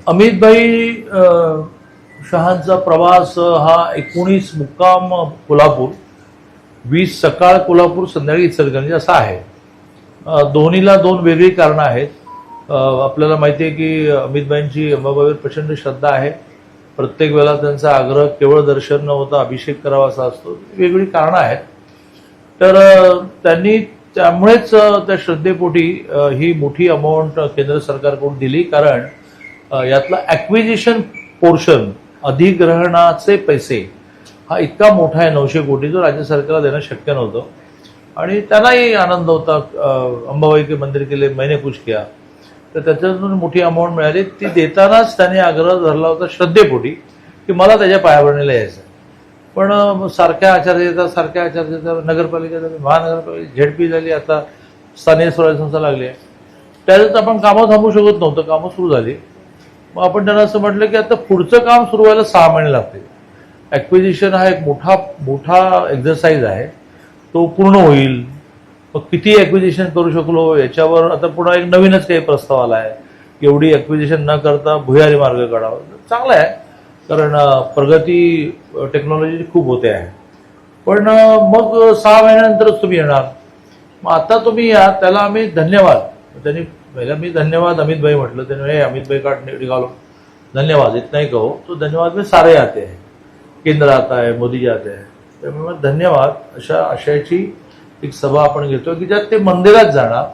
अमितभाई शहांचा प्रवास हा 19 मुक्काम कोल्हापूर, 20 सकाळ कोल्हापूर, संध्याकाळी इचलकरंजी असा आहे. दोन्हीला दोन वेगळी कारणं आहेत. आपल्याला माहिती आहे की अमितभाईंची अंबाबाईवर प्रचंड श्रद्धा आहे. प्रत्येक वेळेला त्यांचा आग्रह केवळ दर्शन न होता अभिषेक करावा असा असतो. वेगळी कारणं आहेत. तर त्यांनी त्यामुळेच त्या श्रद्धेपोटी ही मोठी अमाऊंट केंद्र सरकारकडून दिली. कारण यातला ॲक्विजिशन पोर्शन, अधिग्रहणाचे पैसे हा इतका मोठा आहे 900 कोटी, जो राज्य सरकारला देणं शक्य नव्हतं. आणि त्यांनाही आनंद होता. अंबाबाई के मंदिर के लिए मैंने कुछ किया, तर त्याच्यातून मोठी अमाऊंट मिळाली. ती देतानाच त्यांनी आग्रह धरला होता श्रद्धेपोटी की मला त्याच्या पायाभरणीला यायचं. पण सारख्या आचारसंहिता नगरपालिका झाली, महानगरपालिका, झेडपी झाली, आता स्थानिक स्वराज्य संस्था लागली आहे. त्याच्यात आपण कामं थांबवू शकत नव्हतं. कामं सुरू झाली. मग आपण त्यांना असं म्हटलं की आता पुढचं काम सुरू व्हायला 6 महिने लागतील. ॲक्विजिशन हा एक मोठा एक्झरसाइज आहे. तो पूर्ण होईल. मग किती ॲक्विजिशन करू शकलो याच्यावर आता पुन्हा एक नवीनच काही प्रस्ताव आला आहे. एवढी ॲक्विजिशन न करता भुयारी मार्ग काढावा. चांगला आहे, कारण प्रगती टेक्नॉलॉजी खूप होते आहे. पण मग 6 महिन्यानंतरच तुम्ही येणार. मग आता तुम्ही या, त्याला आम्ही धन्यवाद. त्यांनी पहिला मी धन्यवाद अमितभाई म्हटलं. त्याने अमितभाई का निकालो, धन्यवाद इतना ही कहो. तो धन्यवाद में सारे आते हैं, केंद्र आता है, मोदी आते हैं. त्यामुळे धन्यवाद अशा आशयाची एक सभा आपण घेतो की ज्यात ते मंदिरात जाणार.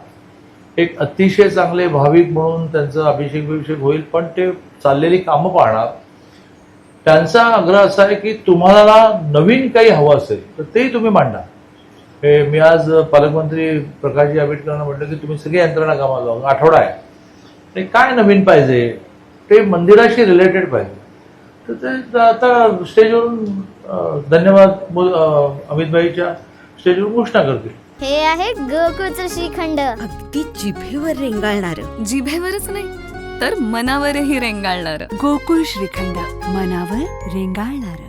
एक अतिशय चांगले भाविक म्हणून त्यांचा अभिषेक होईल. पण ते चाललेली कामं पाहणार. त्यांचा आग्रह असा आहे की तुम्हाला नवीन काही हवं असेल तर तेही तुम्ही मांडा. मी आज पालकमंत्री प्रकाशजी आंबेडकरांना म्हटलं की तुम्ही सगळी यंत्रणा कामाला जाऊ. आठवडा आहे, ते काय नवीन पाहिजे, ते मंदिराशी रिलेटेड पाहिजे. तर ते आता स्टेजवरून धन्यवाद अमितभाईच्या स्टेजवरून घोषणा करतील. हे आहे गोकुळचं श्रीखंड. अगदी जिभेवर रेंगाळणार. जिभेवरच नाही तर मनावरही रेंगाळणार. गोकुळ श्रीखंड, मनावर रेंगाळणार.